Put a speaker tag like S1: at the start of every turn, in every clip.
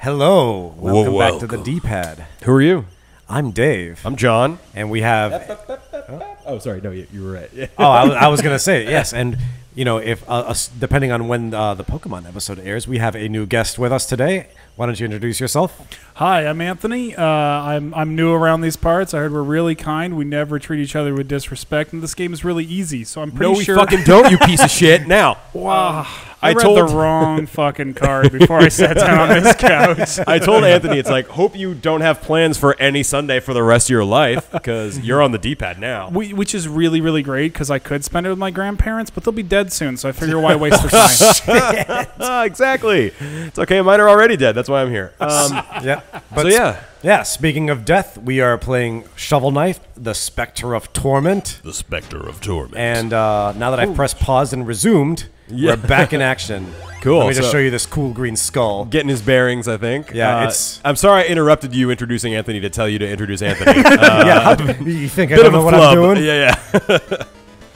S1: Hello, welcome back to the D-pad.
S2: Who are you?
S1: I'm Dave.
S2: I'm John.
S1: And we have...
S2: Oh, sorry, no, you were right. Yeah.
S1: Oh, I was going to say, yes, and, you know, if depending on when the Pokemon episode airs, we have a new guest with us today. Why don't you introduce yourself?
S3: Hi, I'm Anthony. I'm new around these parts. I heard we're really kind. We never treat each other with disrespect, and this game is really easy, so I'm pretty sure...
S2: No, we fucking don't, you piece of shit. Now.
S3: Wow. I read the wrong fucking card before I sat down on this couch.
S2: I told Anthony, it's like, hope you don't have plans for any Sunday for the rest of your life, because you're on the D-pad now.
S3: Which is really, really great, because I could spend it with my grandparents, but they'll be dead soon, so I figure why waste their time.
S2: Exactly. It's okay, mine are already dead. That's why I'm here.
S1: Yeah. But
S2: so, yeah.
S1: Yeah, speaking of death, we are playing Shovel Knight, the Specter of Torment.
S2: The Specter of Torment.
S1: And now that I've pressed pause and resumed, we're back in action.
S2: Cool.
S1: Let me just show you this cool green skull.
S2: Getting his bearings, I think.
S1: Yeah, it's...
S2: I'm sorry I interrupted you introducing Anthony to tell you to introduce Anthony.
S1: You think I don't know what I'm doing?
S2: Yeah.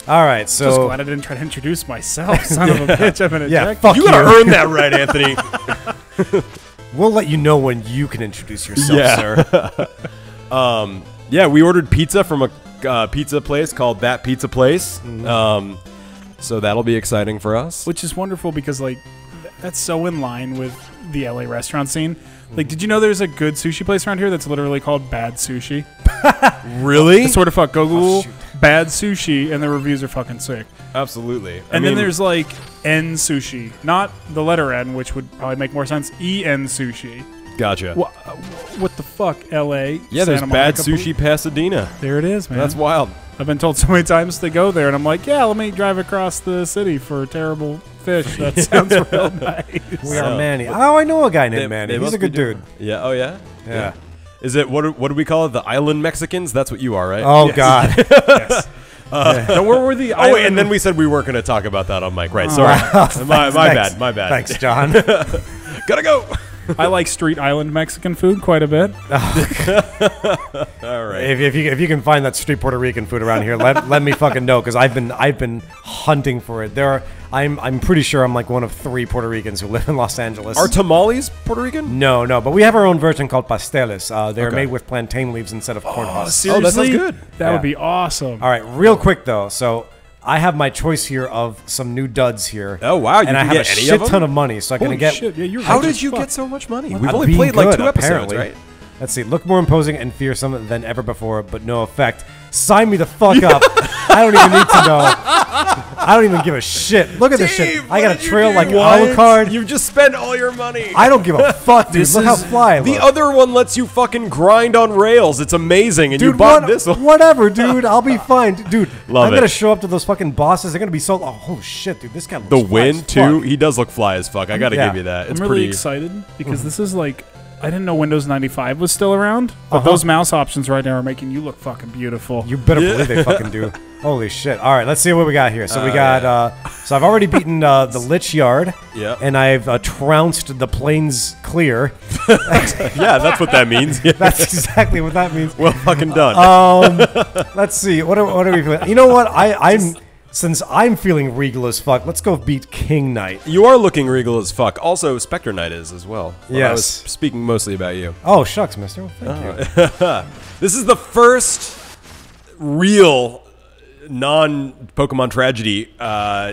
S1: All right, so...
S3: Just glad I didn't try to introduce myself, son of a bitch. I'm gonna check.
S1: Fuck you.
S2: You gotta earn that right, Anthony.
S1: We'll let you know when you can introduce yourself, sir.
S2: Yeah, we ordered pizza from a pizza place called That Pizza Place. So that'll be exciting for us.
S3: Which is wonderful because, like, that's so in line with the LA restaurant scene. Like, did you know there's a good sushi place around here that's literally called Bad Sushi?
S2: Really?
S3: Sort of fuck. Go Google Bad Sushi, and the reviews are fucking sick.
S2: Absolutely.
S3: And then there's, like, N Sushi. Not the letter N, which would probably make more sense. EN Sushi.
S2: Gotcha.
S3: What the fuck, LA?
S2: Yeah, there's Bad Sushi Pasadena.
S3: There it is, man.
S2: That's wild.
S3: I've been told so many times to go there, and I'm like, yeah, let me drive across the city for terrible fish. That sounds real nice.
S1: We are Manny. Oh, I know a guy named Manny. He's a good dude.
S2: Yeah. Oh, yeah?
S1: Yeah.
S2: Is it, what do we call it? The Island Mexicans? That's what you are, right?
S1: Oh, yes. God.
S3: Yes. No, where were the
S2: island? And then we said we weren't going to talk about that on mic. Right, sorry. My bad.
S1: Thanks, John.
S2: Gotta go.
S3: I like street island Mexican food quite a bit.
S2: All right.
S1: If you can find that street Puerto Rican food around here, let me fucking know, because I've been hunting for it. I'm pretty sure I'm like one of 3 Puerto Ricans who live in Los Angeles.
S2: Are tamales Puerto Rican?
S1: No, but we have our own version called pasteles. They're made with plantain leaves instead of corn husks.
S3: Seriously?
S2: Oh, that sounds good.
S3: That would be awesome.
S1: All right, real quick though. So I have my choice here of some new duds here.
S2: Oh wow!
S1: And I have a shit ton of money, so I'm gonna get.
S3: Shit. Yeah,
S2: how did you get so much money?
S1: Well,
S2: We've only played like 2 episodes,
S1: apparently.
S2: Right?
S1: Let's see. Look more imposing and fearsome than ever before, but no effect. Sign me the fuck up. I don't even need to know. I don't even give a shit. Look at this shit. I got a trail like Alucard.
S2: You just spent all your money.
S1: I don't give a fuck, dude. Look how fly I look.
S2: The other one lets you fucking grind on rails. It's amazing, and you bought this one.
S1: Whatever, dude. I'll be fine, dude.
S2: Love
S1: I'm gonna show up to those fucking bosses. They're gonna be so. Oh shit, dude. This guy looks.
S2: The
S1: fly
S2: wind
S1: as
S2: too.
S1: fuck.
S2: He does look fly as fuck. I gotta give you that. It's
S3: I'm really excited because this is like. I didn't know Windows 95 was still around, but those mouse options right now are making you look fucking beautiful.
S1: You better believe they fucking do. Holy shit. All right, let's see what we got here. So we got, so I've already beaten the Lich Yard.
S2: Yeah.
S1: And I've trounced the plains clear.
S2: Yeah, that's what that means.
S1: That's exactly what that means.
S2: Well fucking done.
S1: Let's see. What are we feeling? You know what? Since I'm feeling regal as fuck, let's go beat King Knight.
S2: You are looking regal as fuck. Also, Specter Knight is as well.
S1: Yes.
S2: I was speaking mostly about you.
S1: Oh, shucks, mister. Well, thank you.
S2: This is the first real non-Pokemon Tragedy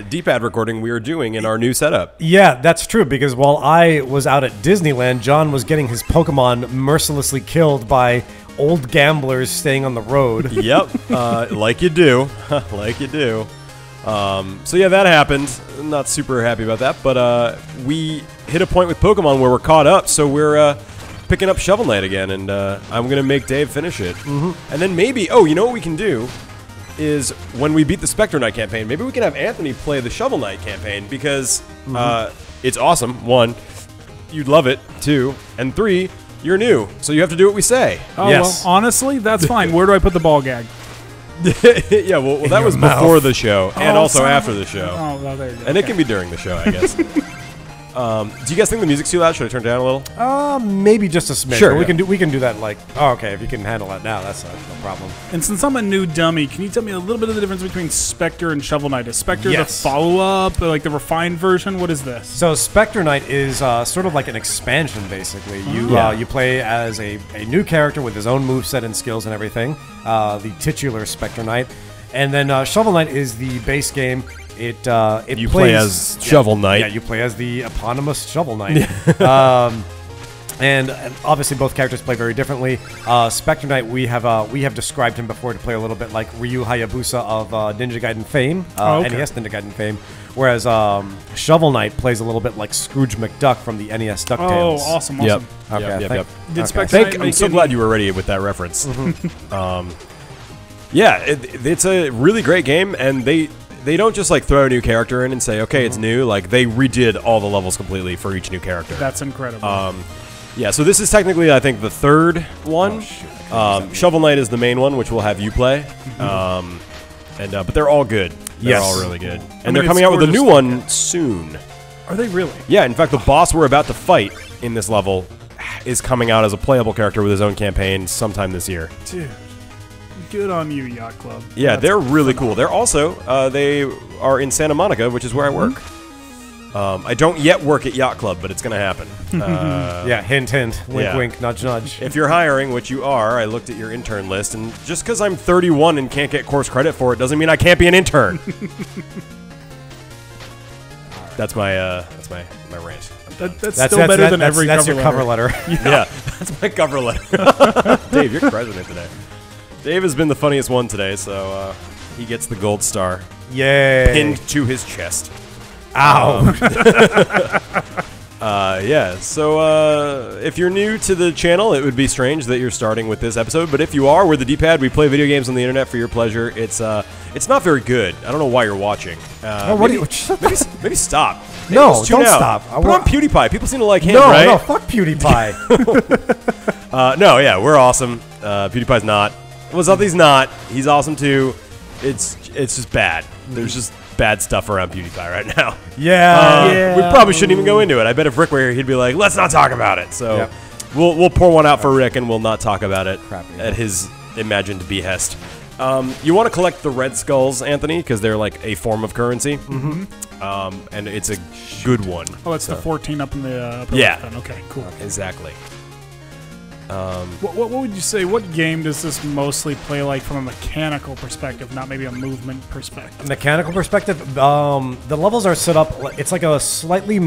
S2: D-pad recording we are doing in our new setup.
S1: Yeah, that's true, because while I was out at Disneyland, John was getting his Pokemon mercilessly killed by old gamblers staying on the road.
S2: Yep, like you do. Like you do. So yeah, that happened. I'm not super happy about that, but we hit a point with Pokemon where we're caught up, so we're picking up Shovel Knight again, and I'm going to make Dave finish it. And then maybe, you know what we can do is when we beat the Specter Knight campaign, maybe we can have Anthony play the Shovel Knight campaign, because it's awesome. 1, you'd love it. 2, and 3, you're new, so you have to do what we say.
S3: Oh, yes. Well, honestly, that's fine. Where do I put the ball gag?
S2: Yeah, well that was before the show, and also after the show.
S3: Oh, well, there you go.
S2: And it can be during the show, I guess. Do you guys think the music's too loud? Should I turn it down a little?
S1: Maybe just a smidge.
S2: Sure,
S1: But
S2: yeah.
S1: we can do that like. Oh, okay. If you can handle that now, that's no problem.
S3: And since I'm a new dummy, can you tell me a little bit of the difference between Specter and Shovel Knight? Is Specter
S1: Yes.
S3: the follow-up, like the refined version? What is this?
S1: So Specter Knight is sort of like an expansion, basically. You play as a new character with his own moveset and skills and everything. The titular Specter Knight, and then Shovel Knight is the base game. It
S2: You
S1: plays,
S2: play as Shovel Knight.
S1: Yeah, you play as the eponymous Shovel Knight. And obviously both characters play very differently. Specter Knight, we have described him before to play a little bit like Ryu Hayabusa of Ninja Gaiden fame, NES Ninja Gaiden fame, whereas Shovel Knight plays a little bit like Scrooge McDuck from the NES DuckTales.
S3: Oh, awesome.
S2: Yep.
S1: Okay,
S2: Yep.
S3: Did Specter Knight
S2: I'm so glad you were ready with that reference. Yeah, it's a really great game, and they don't just like throw a new character in and say, okay, it's new. Like they redid all the levels completely for each new character.
S3: That's incredible.
S2: Yeah, so this is technically, I think, the third one. Shovel Knight is the main one, which we'll have you play. But they're all good. They're all really good. And they're coming out with a new one soon.
S3: Are they really?
S2: Yeah, in fact, the boss we're about to fight in this level is coming out as a playable character with his own campaign sometime this year.
S3: Dude, good on you, Yacht Club.
S2: Yeah,
S3: That's
S2: they're really cool. They're also, they are in Santa Monica, which is where I work. I don't yet work at Yacht Club, but it's going to happen.
S1: Yeah, hint, hint, wink,
S2: yeah.
S1: wink, nudge, nudge.
S2: If you're hiring, which you are, I looked at your intern list, and just because I'm 31 and can't get course credit for it doesn't mean I can't be an intern. That's my rant.
S3: That's still better than every
S1: that's
S3: cover
S1: your cover letter.
S2: Yeah, that's my cover letter. Dave, you're president today. Dave has been the funniest one today, so he gets the gold star
S1: Yay!
S2: pinned to his chest.
S1: Ow!
S2: Yeah, so if you're new to the channel, it would be strange that you're starting with this episode, but if you are, we're the D-Pad. We play video games on the internet for your pleasure. It's not very good. I don't know why you're watching. Maybe stop.
S1: No,
S2: Maybe just tune
S1: don't
S2: out.
S1: stop.
S2: Put on PewDiePie. People seem to like him,
S1: No,
S2: right?
S1: no, fuck PewDiePie.
S2: No, yeah, we're awesome. PewDiePie's not. Well, Zothy's not. He's awesome too. It's just bad. There's just bad stuff around PewDiePie right now.
S1: Yeah.
S2: We probably shouldn't even go into it. I bet if Rick were here, he'd be like, let's not talk about it. So
S1: Yep.
S2: we'll pour one out for Rick, and we'll not talk about it
S1: Crappy.
S2: at his imagined behest. You want to collect the red skulls, Anthony, because they're like a form of currency. And it's a good one.
S3: Oh, that's the 14 up in the upper
S2: Yeah.
S3: left then. Okay, cool.
S2: Exactly.
S3: What would you say? What game does this mostly play like from a mechanical perspective, not maybe a movement perspective?
S1: Mechanical perspective, the levels are set up. It's like a slightly.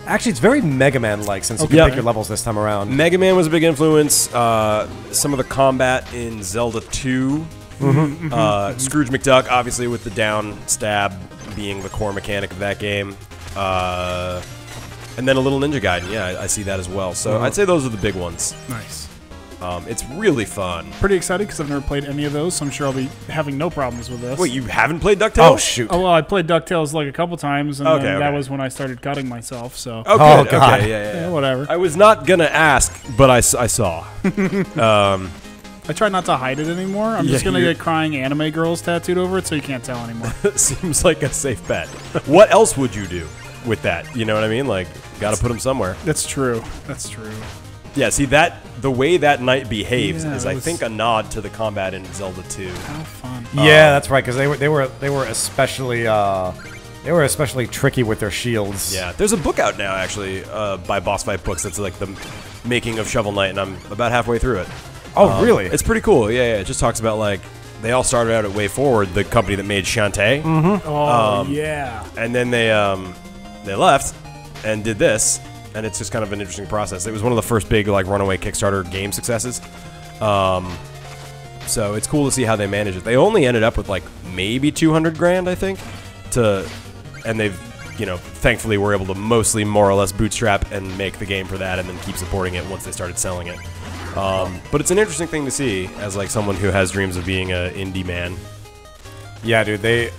S1: Actually, it's very Mega Man-like since you can
S2: Yeah.
S1: pick your levels this time around.
S2: Mega Man was a big influence. Some of the combat in Zelda 2. Scrooge McDuck, obviously, with the down stab being the core mechanic of that game. And then a little Ninja Gaiden. Yeah, I see that as well. So I'd say those are the big ones.
S3: Nice.
S2: It's really fun.
S3: Pretty excited because I've never played any of those, so I'm sure I'll be having no problems with this.
S2: Wait, you haven't played DuckTales?
S1: Oh shoot!
S3: Oh, well, I played DuckTales like a couple times, and
S2: Okay,
S3: then that
S2: okay.
S3: was when I started cutting myself, so...
S2: Oh,
S1: Oh,
S2: good.
S1: God.
S2: Okay,
S3: Yeah, whatever.
S2: I was not gonna ask, but I saw.
S3: I try not to hide it ananymore. I'm just going to get crying anime girls tattooed over it so you can't tell anymore.
S2: Seems like a safe bet. What else would you do with that? You know what I mean? Like, gotta put them somewhere.
S3: That's true. That's true.
S2: Yeah, see, the way that knight behaves
S3: Yeah,
S2: is,
S3: it
S2: I
S3: was-
S2: think, a nod to the combat in Zelda 2.
S3: How fun.
S1: Yeah, that's right. Because they were especially tricky with their shields.
S2: Yeah, there's a book out now, actually, by Boss Fight Books that's like the making of Shovel Knight, and I'm about halfway through it.
S1: Oh, really?
S2: It's pretty cool. Yeah, it just talks about, like, they all started out at Way Forward, the company that made Shantae.
S3: Oh, yeah.
S2: And then they left and did this, and it's just kind of an interesting process. It was one of the first big like runaway Kickstarter game successes. So it's cool to see how they manage it. They only ended up with like maybe 200 grand, I think, and they've, thankfully were able to mostly more or less bootstrap and make the game for that, and then keep supporting it once they started selling it. But it's an interesting thing to see as like someone who has dreams of being an indie man.
S1: Yeah, dude. They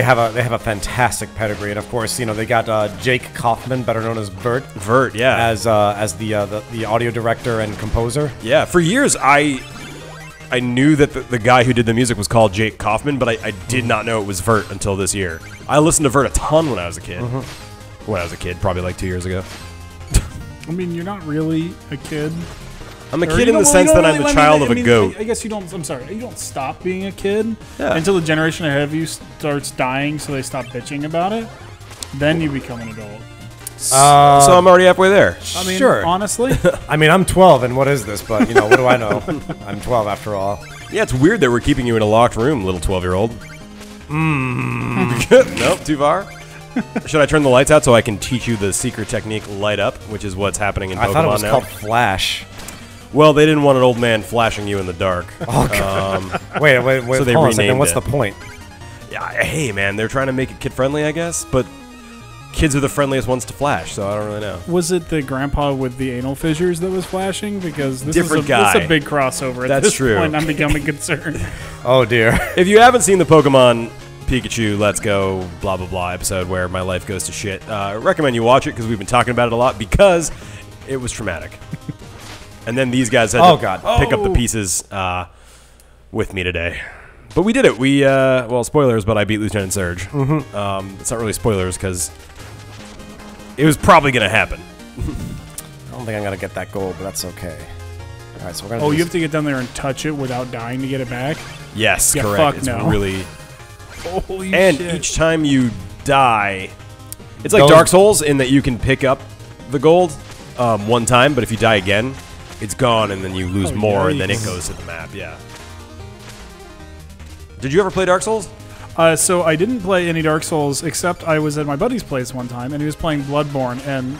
S1: have a fantastic pedigree, and of course, they got Jake Kaufman, better known as Vert.
S2: Vert, yeah.
S1: As the audio director and composer.
S2: Yeah, for years I knew that the guy who did the music was called Jake Kaufman, but I did not know it was Vert until this year. I listened to Vert a ton when I was a kid. when I was a kid, probably like 2 years ago.
S3: I mean, you're not really a kid.
S2: I'm a kid in the sense that I'm the child of a goat.
S3: I guess you don't. I'm sorry. You don't stop being a kid
S2: Yeah.
S3: until the generation ahead of you starts dying, so they stop bitching about it. Then you become an adult.
S2: So I'm already halfway there.
S3: I mean,
S1: Sure.
S3: honestly,
S1: I mean, I'm 12, and what is this? But, you know, what do I know? I'm 12 after all.
S2: Yeah, it's weird that we're keeping you in a locked room, little 12-year-old. Nope, too far. Should I turn the lights out so I can teach you the secret technique, light up, which is what's happening in Pokemon
S1: I thought it was
S2: now?
S1: called Flash.
S2: Well, they didn't want an old man flashing you in the dark.
S1: Oh, God. Wait,
S2: So they
S1: hold on a second.
S2: renamed
S1: What's
S2: it.
S1: the point?
S2: Yeah, hey, man, they're trying to make it kid-friendly, I guess, but kids are the friendliest ones to flash, so I don't really know.
S3: was it the grandpa with the anal fissures that was flashing? Because this
S2: Different
S3: is
S2: guy.
S3: This is a big crossover. At
S2: That's
S3: this
S2: true.
S3: point, I'm becoming concerned.
S1: Oh, dear.
S2: If you haven't seen the Pokemon Pikachu Let's Go blah blah blah episode where my life goes to shit, I recommend you watch it because we've been talking about it a lot because it was traumatic. And then these guys had to pick up the pieces with me today. But we did it. We, well, spoilers, but I beat Lieutenant Surge. It's not really spoilers because it was probably going to happen.
S1: I don't think I'm going to get that gold, but that's okay. All right, so we're going to
S3: Oh, you have to get down there and touch it without dying to get it back?
S2: Yes,
S3: Yeah,
S2: correct.
S3: fuck
S2: It's
S3: no.
S2: really...
S3: Holy
S2: And
S3: shit.
S2: each time you die... It's like
S1: Those-
S2: Dark Souls in that you can pick up the gold one time, but if you die again, it's gone, and then you lose more, and then it
S3: yikes.
S2: goes to the map, yeah. Did you ever play Dark Souls?
S3: So I didn't play any Dark Souls, except I was at my buddy's place one time, and he was playing Bloodborne, and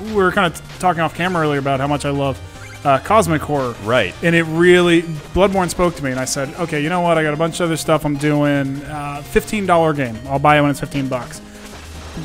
S3: we were kind of talking off camera earlier about how much I love cosmic horror.
S2: Right.
S3: And it really, Bloodborne spoke to me, and I said, okay, you know what? I got a bunch of other stuff I'm doing. $15 game. I'll buy it when it's $15.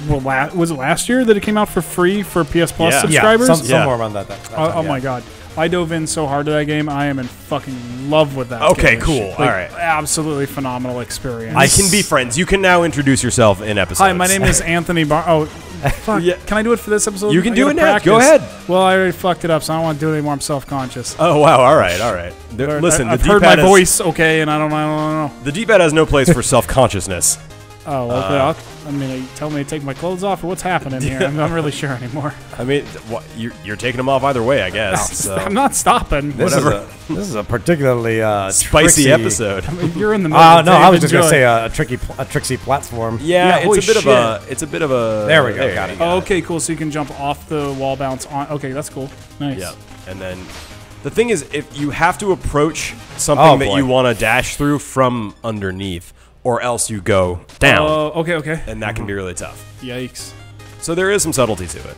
S3: Well, was it last year that it came out for free for PS Plus
S2: Yeah.
S3: subscribers?
S1: Yeah, somewhere around that time,
S3: Oh
S1: yeah.
S3: my god. I dove in so hard to that game. I am in fucking love with that
S2: Okay,
S3: game.
S2: cool.
S3: Like,
S2: All right.
S3: Absolutely phenomenal experience.
S2: I can be friends. You can now introduce yourself in episodes.
S3: Hi, my name is Anthony Oh, fuck.
S2: Yeah.
S3: Can I do it for this episode?
S2: You can
S3: I
S2: do
S3: gotta
S2: it now.
S3: practice.
S2: Go ahead.
S3: Well, I already fucked it up, so I don't want to do it anymore. I'm self-conscious.
S2: Oh, wow. All right. All right. Listen,
S3: I've
S2: the
S3: heard my
S2: D-pad has-
S3: voice, okay, and I don't know.
S2: The D-pad has no place for self-consciousness.
S3: Oh, okay. I mean, are you telling me to take my clothes off, or what's happening here? I'm not really sure anymore.
S2: I mean, you're taking them off either way, I guess. So.
S3: I'm not stopping.
S1: This is a particularly
S2: Spicy
S1: tricksy
S2: episode.
S3: You're in the middle.
S1: No, I was just
S3: Enjoy.
S1: gonna say a tricksy platform.
S2: Yeah,
S3: holy
S2: it's a bit
S3: shit.
S2: of a. It's a bit of a.
S1: There we go, got it.
S3: Oh, okay, cool. So you can jump off the wall bounce on. Okay, that's cool. Nice.
S2: Yeah, and then the thing is, if you have to approach something
S1: Oh,
S2: that
S1: boy.
S2: you want to dash through from underneath, or else you go down,
S3: Oh, okay.
S2: and that can be really tough.
S3: Yikes.
S2: So there is some subtlety to it.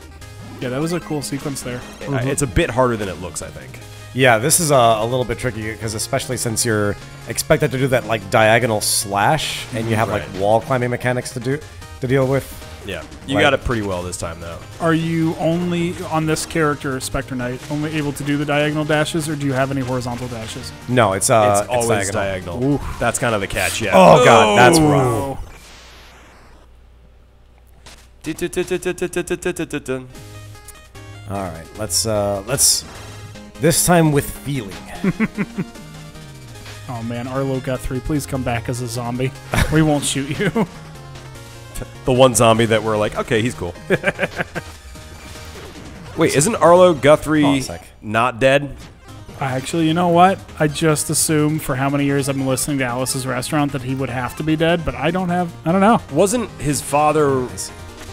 S3: Yeah, that was a cool sequence there.
S2: It's a bit harder than it looks, I think.
S1: Yeah, this is a little bit tricky because especially since you're expected to do that like diagonal slash, and you have
S2: Right.
S1: like wall climbing mechanics to deal with.
S2: Yeah, you
S1: Right.
S2: got it pretty well this time, though.
S3: Are you only, on this character, Specter Knight, only able to do the diagonal dashes, or do you have any horizontal dashes?
S1: No, it's
S2: It's always diagonal.
S1: Oof.
S2: That's kind of the catch, yeah.
S1: Oh god, that's rough.
S3: Oh.
S1: All right, let's this time with feeling.
S3: Oh man, Arlo Guthrie, please come back as a zombie. We won't shoot you.
S2: The one zombie that we're like, okay, he's cool. Wait, isn't Arlo
S1: Hold on
S2: Guthrie
S1: a sec.
S2: not dead?
S3: Actually, you know what? I just assumed for how many years I've been listening to Alice's Restaurant that he would have to be dead, but I don't know.
S2: Wasn't his father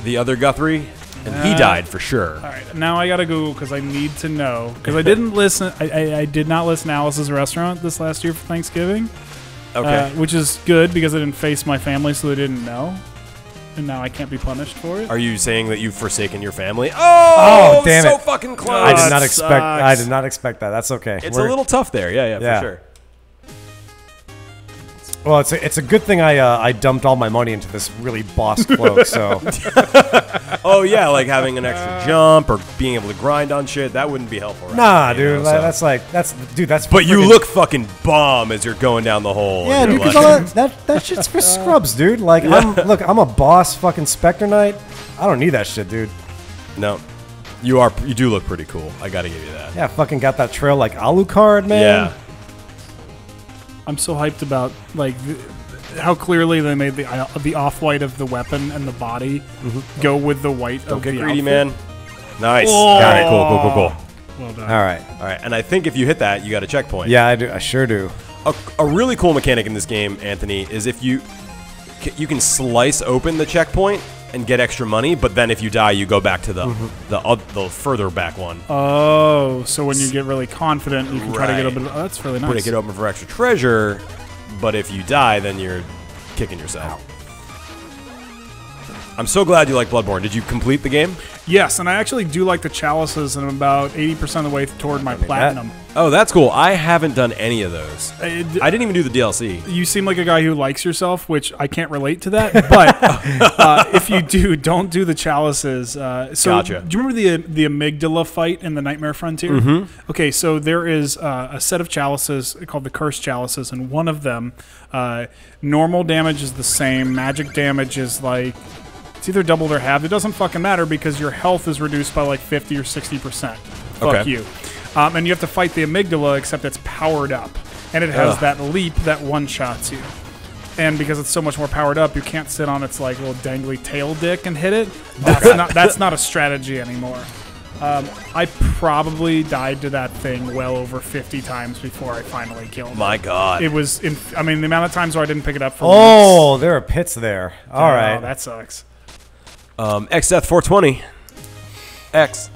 S2: the other Guthrie? And he died for sure.
S3: All right, now I gotta Google because I need to know because I didn't listen. I did not listen to Alice's Restaurant this last year for Thanksgiving.
S2: Okay.
S3: Which is good because I didn't face my family, so they didn't know, and now I can't be punished for it.
S2: Are you saying that you've forsaken your family? Oh,
S1: damn
S2: so
S1: it.
S2: fucking close.
S1: I did not
S3: that
S1: expect. I
S3: sucks.
S1: did not expect that. That's okay.
S2: It's a little tough there. Yeah,
S1: Yeah.
S2: for sure.
S1: Well, it's a good thing I dumped all my money into this really boss cloak. So
S2: Oh yeah, like having an extra jump or being able to grind on shit. That wouldn't be helpful, right?
S1: nah,
S2: You
S1: dude,
S2: know, so-
S1: that's.
S2: But you
S1: friggin-
S2: look fucking bomb as you're going down the hole.
S1: Yeah,
S2: and
S1: dude,
S2: you're
S1: because all that shit's for scrubs, dude. Like, I'm a boss, fucking Specter Knight. I don't need that shit, dude.
S2: No, you do look pretty cool. I gotta give you that.
S1: Yeah, fucking got that trail like Alucard, man.
S2: Yeah.
S3: I'm so hyped about like how clearly they made the off-white of the weapon and the body go with the white
S2: Don't
S3: of
S2: get
S3: the
S2: greedy,
S3: outfit.
S2: man. Nice.
S3: Oh.
S2: Got it. Cool.
S3: Well done.
S1: All right.
S2: All right, and I think if you hit that, you got a checkpoint.
S1: Yeah, I do. I sure do.
S2: A really cool mechanic in this game, Anthony, is if you can slice open the checkpoint and get extra money, but then if you die, you go back to the further back one.
S3: Oh, so when you get really confident, you can try to get a bit. Oh, that's really nice.
S2: Break it open for extra treasure, but if you die, then you're kicking yourself. I'm so glad you like Bloodborne. Did you complete the game?
S3: Yes, and I actually do like the chalices, and I'm about 80% of the way toward my platinum.
S2: Oh, that's cool. I haven't done any of those. I didn't even do the DLC.
S3: You seem like a guy who likes yourself, which I can't relate to that. But if you do, don't do the chalices. So
S2: Gotcha.
S3: Do you remember the amygdala fight in the Nightmare Frontier? Mm-hmm. Okay, so there is a set of chalices called the Cursed Chalices, and one of them, normal damage is the same. Magic damage is like... It's either doubled or halved. It doesn't fucking matter because your health is reduced by like 50 or 60%. Fuck you. And you have to fight the amygdala, except it's powered up. And it has that leap that one-shots you. And because it's so much more powered up, you can't sit on its like little dangly tail dick and hit it. That's not a strategy anymore. I probably died to that thing well over 50 times before I finally killed it.
S2: My God.
S3: It was, I mean, the amount of times where I didn't pick it up for
S1: weeks. There are pits there. All right.
S3: That sucks.
S2: X-Death 420. X.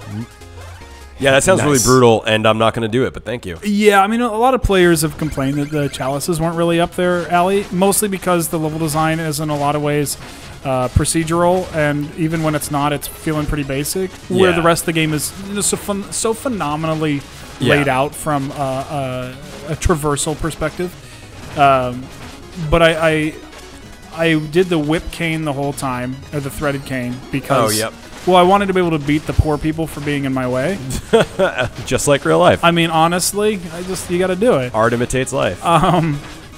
S2: Yeah, that sounds really brutal, and I'm not going to do it, but thank you.
S3: Yeah, I mean, a lot of players have complained that the chalices weren't really up their alley, mostly because the level design is in a lot of ways procedural, and even when it's not, it's feeling pretty basic, where the rest of the game is so phenomenally laid out from a traversal perspective. But I did the whip cane the whole time, or the threaded cane, because well, I wanted to be able to beat the poor people for being in my way.
S2: Just like real life.
S3: I mean, honestly, you got to do it.
S2: Art imitates life.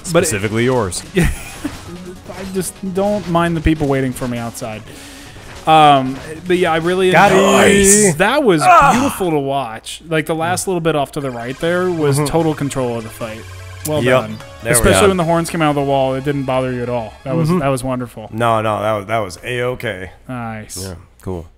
S2: Specifically yours.
S3: I just don't mind the people waiting for me outside. But yeah, I really enjoyed. That was beautiful to watch. Like the last little bit off to the right there was total control of the fight. Well done. Especially when the horns came out of the wall, it didn't bother you at all. That was wonderful.
S1: No, that was A-okay.
S3: Nice.
S2: Yeah, cool.